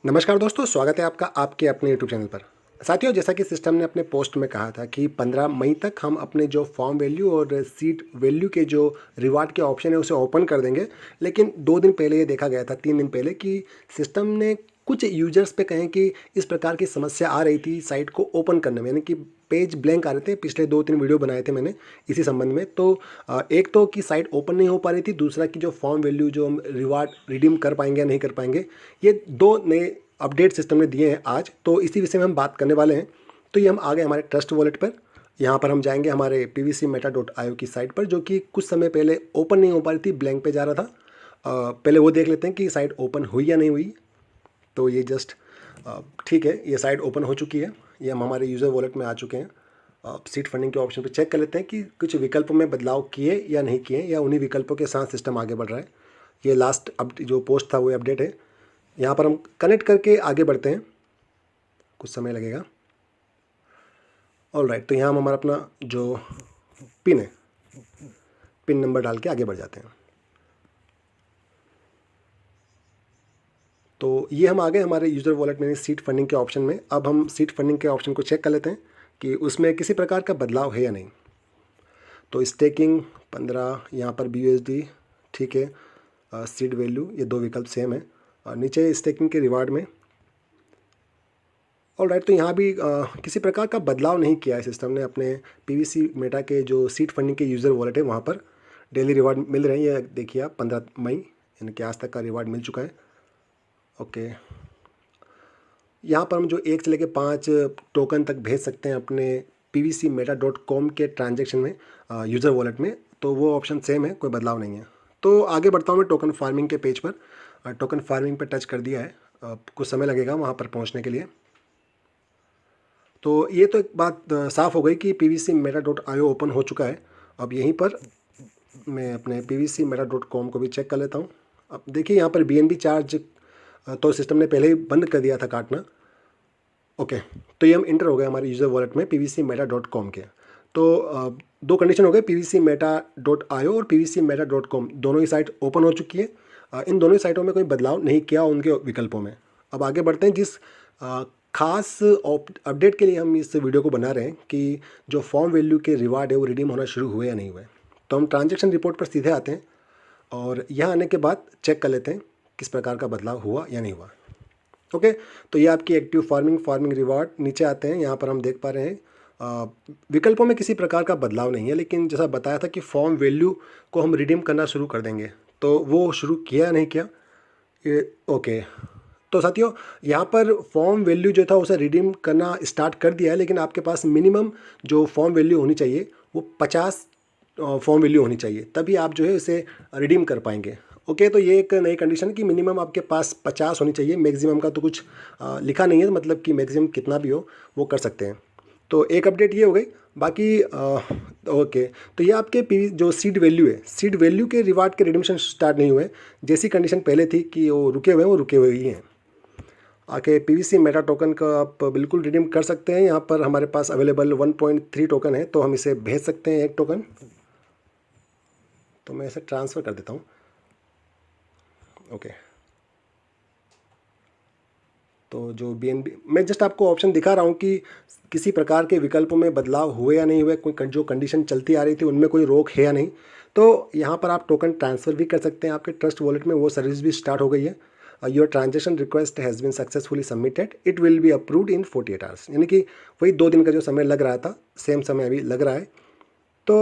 नमस्कार दोस्तों, स्वागत है आपका आपके अपने यूट्यूब चैनल पर। साथियों, जैसा कि सिस्टम ने अपने पोस्ट में कहा था कि 15 मई तक हम अपने जो फॉर्म वैल्यू और सीट वैल्यू के जो रिवार्ड के ऑप्शन है उसे ओपन कर देंगे। लेकिन 2 दिन पहले ये देखा गया था, 3 दिन पहले, कि सिस्टम ने कुछ यूजर्स पे कहें कि इस प्रकार की समस्या आ रही थी साइट को ओपन करने में, यानी कि पेज ब्लैंक आ रहे थे। पिछले 2-3 वीडियो बनाए थे मैंने इसी संबंध में। तो एक तो कि साइट ओपन नहीं हो पा रही थी, दूसरा कि जो फॉर्म वैल्यू जो हम रिवार्ड रिडीम कर पाएंगे या नहीं कर पाएंगे, ये 2 नए अपडेट सिस्टम ने दिए हैं आज। तो इसी विषय में हम बात करने वाले हैं। तो ये हम आ गए हमारे ट्रस्ट वॉलेट पर। यहाँ पर हम जाएंगे हमारे pvcmeta.io की साइट पर, जो कि कुछ समय पहले ओपन नहीं हो पा रही थी, ब्लैंक पे जा रहा था। पहले वो देख लेते हैं कि साइट ओपन हुई या नहीं हुई। तो ये जस्ट ठीक है, ये साइट ओपन हो चुकी है। ये हम हमारे यूज़र वॉलेट में आ चुके हैं। सीट फंडिंग के ऑप्शन पर चेक कर लेते हैं कि कुछ विकल्पों में बदलाव किए या नहीं किए, या उन्हीं विकल्पों के साथ सिस्टम आगे बढ़ रहा है। ये लास्ट जो पोस्ट था वो अपडेट है। यहाँ पर हम कनेक्ट करके आगे बढ़ते हैं, कुछ समय लगेगा। ऑलराइट, तो यहाँ हम हमारा अपना जो पिन है, पिन नंबर डाल के आगे बढ़ जाते हैं। तो ये हम आ गए हमारे यूज़र वॉलेट में सीट फंडिंग के ऑप्शन में। अब हम सीट फंडिंग के ऑप्शन को चेक कर लेते हैं कि उसमें किसी प्रकार का बदलाव है या नहीं। तो स्टेकिंग 15, यहाँ पर BUSD, ठीक है। सीड वैल्यू, ये 2 विकल्प सेम है। नीचे स्टेकिंग के रिवार्ड में ऑलराइट, तो यहाँ भी किसी प्रकार का बदलाव नहीं किया है सिस्टम ने। अपने PVC मेटा के जो सीट फंडिंग के यूज़र वॉलेट है वहाँ पर डेली रिवार्ड मिल रहे हैं। ये देखिए आप, 15 मई यानी कि आज तक का रिवार्ड मिल चुका है। ओके, यहाँ पर हम जो 1 से लेकर 5 टोकन तक भेज सकते हैं अपने pvcmeta.com के ट्रांजेक्शन में, यूज़र वॉलेट में। तो वो ऑप्शन सेम है, कोई बदलाव नहीं है। तो आगे बढ़ता हूँ मैं टोकन फार्मिंग के पेज पर। टोकन फार्मिंग पर टच कर दिया है। कुछ समय लगेगा वहाँ पर पहुँचने के लिए। तो ये तो एक बात साफ़ हो गई कि pvcmeta.io ओपन हो चुका है। अब यहीं पर मैं अपने pvcmeta.com को भी चेक कर लेता हूँ। अब देखिए यहाँ पर BNB चार्ज तो सिस्टम ने पहले ही बंद कर दिया था काटना। ओके, तो ये हम इंटर हो गए हमारे यूज़र वॉलेट में pvcmeta.com के। तो 2 कंडीशन हो गए, pvcmeta.io और pvcmeta.com दोनों ही साइट ओपन हो चुकी है। इन दोनों ही साइटों में कोई बदलाव नहीं किया उनके विकल्पों में। अब आगे बढ़ते हैं। जिस खास अपडेट के लिए हम इस वीडियो को बना रहे हैं कि जो फॉर्म वैल्यू के रिवार्ड है वो रिडीम होना शुरू हुए या नहीं हुए। तो हम ट्रांजैक्शन रिपोर्ट पर सीधे आते हैं और यहाँ आने के बाद चेक कर लेते हैं किस प्रकार का बदलाव हुआ या नहीं हुआ। ओके, तो ये आपकी एक्टिव फार्मिंग रिवार्ड नीचे आते हैं। यहाँ पर हम देख पा रहे हैं विकल्पों में किसी प्रकार का बदलाव नहीं है, लेकिन जैसा बताया था कि फॉर्म वैल्यू को हम रिडीम करना शुरू कर देंगे, तो वो शुरू किया या नहीं किया ये। ओके, तो साथियों यहाँ पर फॉर्म वैल्यू जो था उसे रिडीम करना स्टार्ट कर दिया है, लेकिन आपके पास मिनिमम जो फॉर्म वैल्यू होनी चाहिए वो 50 फॉर्म वैल्यू होनी चाहिए, तभी आप जो है इसे रिडीम कर पाएंगे। ओके, तो ये एक नई कंडीशन है कि मिनिमम आपके पास 50 होनी चाहिए। मैक्सिमम का तो कुछ लिखा नहीं है, मतलब कि मैक्सिमम कितना भी हो वो कर सकते हैं। तो एक अपडेट ये हो गई। बाकी ओके, तो ये आपके जो सीड वैल्यू है, सीड वैल्यू के रिवार्ड के रिडीम्शन स्टार्ट नहीं हुए। जैसी कंडीशन पहले थी कि वो रुके हुए हैं, वो रुके हुए ही हैं। आके PVC मेटा टोकन का आप बिल्कुल रिडीम कर सकते हैं। यहाँ पर हमारे पास अवेलेबल 1.3 टोकन है, तो हम इसे भेज सकते हैं 1 टोकन। तो मैं इसे ट्रांसफ़र कर देता हूँ। ओके, तो जो BNB, मैं जस्ट आपको ऑप्शन दिखा रहा हूँ कि किसी प्रकार के विकल्पों में बदलाव हुए या नहीं हुए, कोई जो कंडीशन चलती आ रही थी उनमें कोई रोक है या नहीं। तो यहाँ पर आप टोकन ट्रांसफ़र भी कर सकते हैं। आपके ट्रस्ट वॉलेट में वो सर्विस भी स्टार्ट हो गई है। Your transaction request has been successfully submitted, it will be approved in 48 hours. यानी कि वही 2 दिन का जो समय लग रहा था, सेम समय अभी लग रहा है। तो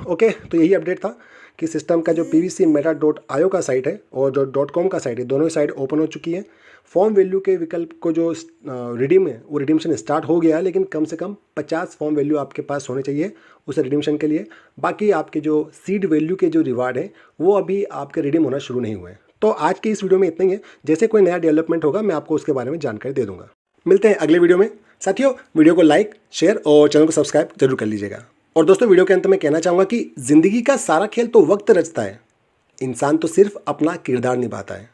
ओके, तो यही अपडेट था कि सिस्टम का जो pvcmeta.io का साइट है और जो .com का साइट है, दोनों ही साइट ओपन हो चुकी है। फॉर्म वैल्यू के विकल्प को जो रिडीम है वो रिडीमशन स्टार्ट हो गया है, लेकिन कम से कम 50 फॉर्म वैल्यू आपके पास होने चाहिए उस रिडीमशन के लिए। बाकी आपके जो सीड वैल्यू के जो रिवार्ड है वो अभी आपके रिडीम होना शुरू नहीं हुए हैं। तो आज की इस वीडियो में इतना ही है। जैसे कोई नया डेवलपमेंट होगा मैं आपको उसके बारे में जानकारी दे दूंगा। मिलते हैं अगले वीडियो में। साथियों, वीडियो को लाइक, शेयर और चैनल को सब्सक्राइब जरूर कर लीजिएगा। और दोस्तों, वीडियो के अंत में कहना चाहूँगा कि ज़िंदगी का सारा खेल तो वक्त रचता है, इंसान तो सिर्फ अपना किरदार निभाता है।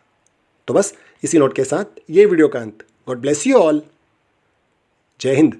तो बस इसी नोट के साथ ये वीडियो का अंत। God bless you all. जय हिंद।